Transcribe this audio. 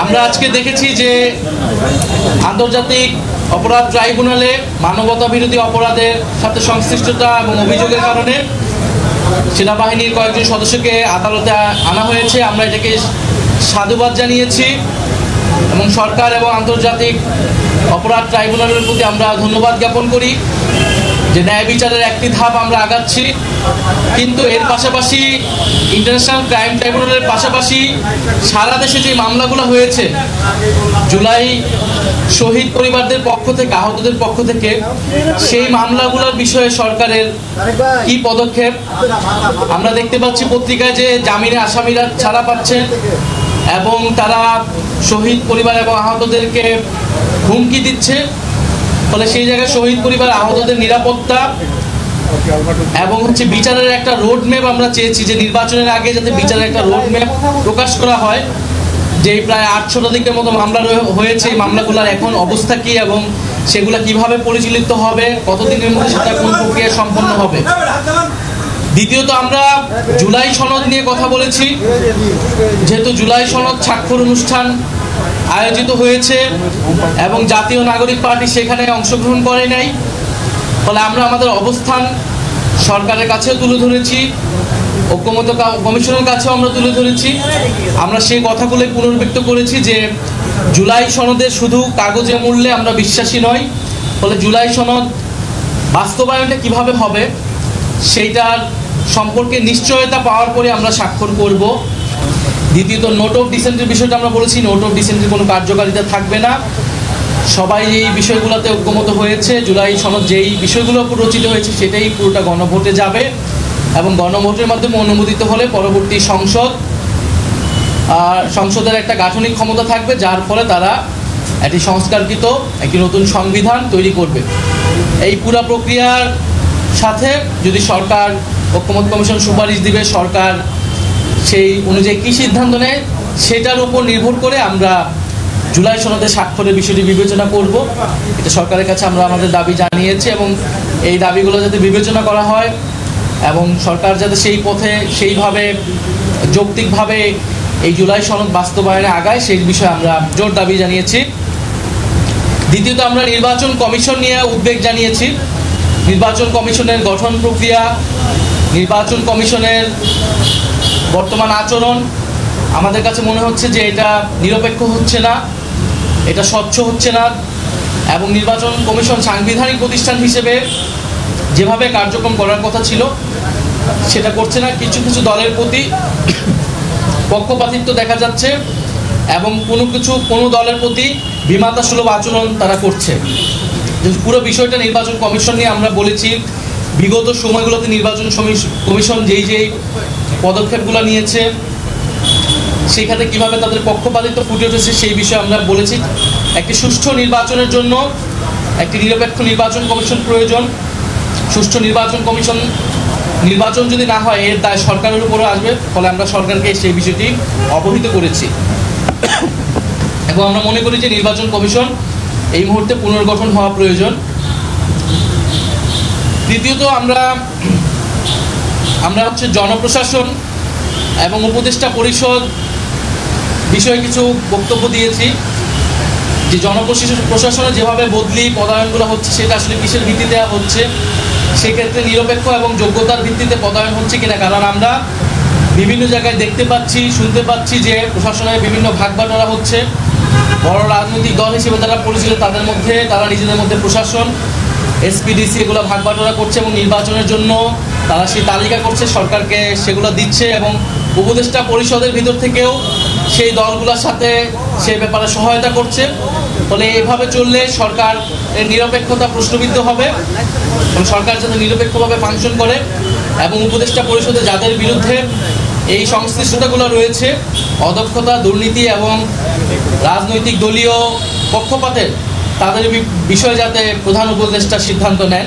আমরা আজকে দেখেছি যে আন্তর্জাতিক অপরাধ ট্রাইব্যুনালে মানবতা বিরোধী অপরাধের সাথে সংশ্লিষ্টতা এবং অভিযোগের কারণে সেনাবাহিনীর কয়েকজন সদস্যকে আদালতে আনা হয়েছে। আমরা এটাকে সাধুবাদ জানিয়েছি এবং সরকার এবং আন্তর্জাতিক অপরাধ ট্রাইব্যুনালের প্রতি আমরা ধন্যবাদ জ্ঞাপন করি যে ন্যায় বিচারের একটি ধাপ আমরা আগাচ্ছি। কিন্তু এর পাশাপাশি ইন্টারন্যাশনাল ক্রাইম ট্রাইব্যুনালের পাশাপাশি সারা দেশে যে মামলাগুলো হয়েছে জুলাই শহীদ পরিবারদের পক্ষ থেকে, আহতদের পক্ষ থেকে, সেই মামলাগুলোর বিষয়ে সরকারের কি পদক্ষেপ আমরা দেখতে পাচ্ছি পত্রিকায় যে জামিনে আসামিরা ছাড়া পাচ্ছেন এবং তারা শহীদ পরিবার এবং আহতদেরকে হুমকি দিচ্ছে। ফলে সেই জায়গায় শহীদ পরিবার আহতদের নিরাপত্তা এবং বিচারের একটা রোড ম্যাপ আমরা চেয়েছি যে নির্বাচনের আগে যাতে বিচারের একটা রোড ম্যাপ প্রকাশ করা হয়। যে প্রায় 800 মতো মামলা হয়েছে, এই মামলাগুলোর এখন অবস্থা কি এবং সেগুলো কিভাবে পরিচালিত হবে, কতদিনের মধ্যে সেটা কোন প্রক্রিয়া সম্পন্ন হবে। দ্বিতীয়ত আমরা জুলাই সনদ নিয়ে কথা বলেছি। যেহেতু জুলাই সনদ স্বাক্ষর অনুষ্ঠান আয়োজিত হয়েছে এবং জাতীয় নাগরিক পার্টি সেখানে অংশগ্রহণ করে নাই, ফলে আমরা আমাদের অবস্থান সরকারের কাছেও তুলে ধরেছি, ঐক্যমত্য কমিশনের কাছেও আমরা তুলে ধরেছি। আমরা সেই কথাগুলোই পুনর্ব্যক্ত করেছি যে জুলাই সনদের শুধু কাগজে মূল্যে আমরা বিশ্বাসী নই। ফলে জুলাই সনদ বাস্তবায়নটা কিভাবে হবে সেইটার সম্পর্কে নিশ্চয়তা পাওয়ার পরে আমরা স্বাক্ষর করব। দ্বিতীয়ত নোট অফ ডিসেন্টের বিষয়টা আমরা বলেছি, নোট অফ ডিসেন্টের কোনো কার্যকারিতা থাকবে না। সবাই এই বিষয়গুলোতে ঐক্যমত হয়েছে। জুলাই সনদ যেই বিষয়গুলো উপর রচিত হয়েছে সেটাই পুরোটা গণভোটে যাবে এবং গণভোটের মাধ্যমে অনুমোদিত হলে পরবর্তী সংসদের একটা গাঠনিক ক্ষমতা থাকবে, যার ফলে তারা একটি সংস্কারকৃত একটি নতুন সংবিধান তৈরি করবে। এই পুরো প্রক্রিয়ার সাথে যদি সরকার ঐক্যমত্য কমিশন সুপারিশ দিবে, সরকার সেই অনুযায়ী কী সিদ্ধান্ত নেয় সেটার উপর নির্ভর করে আমরা জুলাই সনদে স্বাক্ষরের বিষয়টি বিবেচনা করব। এটা সরকারের কাছে আমরা আমাদের দাবি জানিয়েছি এবং এই দাবিগুলো যাতে বিবেচনা করা হয় এবং সরকার যাতে সেই পথে সেইভাবে যৌক্তিকভাবে এই জুলাই সনদ বাস্তবায়নে আগায় সেই বিষয়ে আমরা জোর দাবি জানিয়েছি। দ্বিতীয়ত আমরা নির্বাচন কমিশন নিয়ে উদ্বেগ জানিয়েছি। নির্বাচন কমিশনের গঠন প্রক্রিয়া, নির্বাচন কমিশনের বর্তমান আচরণ আমাদের কাছে মনে হচ্ছে যে এটা নিরপেক্ষ হচ্ছে না, এটা স্বচ্ছ হচ্ছে না এবং নির্বাচন কমিশন সাংবিধানিক প্রতিষ্ঠান হিসেবে যেভাবে কার্যক্রম করার কথা ছিল সেটা করছে না। কিছু কিছু দলের প্রতি পক্ষপাতিত্ব দেখা যাচ্ছে এবং কোনো দলের প্রতি বিমাতাসুলভ আচরণ তারা করছে। পুরো বিষয়টা নির্বাচন কমিশন নিয়ে আমরা বলেছি। বিগত সময়গুলোতে নির্বাচন কমিশন যেই পদক্ষেপগুলো নিয়েছে সেখানে কিভাবে তাদের পক্ষপাতিত্ব ফুটে উঠেছে সেই বিষয়ে আমরা বলেছি। একটি সুষ্ঠু নির্বাচনের জন্য একটি নিরপেক্ষ নির্বাচন কমিশন প্রয়োজন। সুষ্ঠু নির্বাচন যদি না হয় এর দায় সরকারের উপরও আসবে। ফলে আমরা সরকারকে সেই বিষয়টি অবহিত করেছি এবং আমরা মনে করি যে নির্বাচন কমিশন এই মুহূর্তে পুনর্গঠন হওয়া প্রয়োজন। তৃতীয়ত আমরা জনপ্রশাসন এবং উপদেষ্টা পরিষদ বিষয়ে কিছু বক্তব্য দিয়েছি যে জনপ্রশাসনে যেভাবে বদলি পদায়নগুলো হচ্ছে সেটা আসলে কিসের ভিত্তিতে হচ্ছে, সেক্ষেত্রে নিরপেক্ষ এবং যোগ্যতার ভিত্তিতে পদায়ন হচ্ছে কিনা। কারণ আমরা বিভিন্ন জায়গায় দেখতে পাচ্ছি, শুনতে পাচ্ছি যে প্রশাসনের বিভিন্ন ভাগবাটোয়ারা হচ্ছে। বড় রাজনৈতিক দল হিসেবে তারা পরিচিত, তারা নিজেদের মধ্যে প্রশাসন, এসপিডিসি এগুলো ভাগবাটোয়ারা করছে এবং নির্বাচনের জন্য তারা সেই তালিকা করছে, সরকারকে সেগুলো দিচ্ছে এবং উপদেষ্টা পরিষদের ভিতর থেকেও সেই দলগুলোর সাথে সেই ব্যাপারে সহায়তা করছে। ফলে এভাবে চললে সরকার এর নিরপেক্ষতা প্রশ্নবিদ্ধ হবে এবং সরকার যাতে নিরপেক্ষভাবে ফাংশন করে এবং উপদেষ্টা পরিষদে যাদের বিরুদ্ধে এই সংশ্লিষ্টতাগুলো রয়েছে, অদক্ষতা, দুর্নীতি এবং রাজনৈতিক দলীয় পক্ষপাতের, তাদের বিষয়ে যাতে প্রধান উপদেষ্টা সিদ্ধান্ত নেন।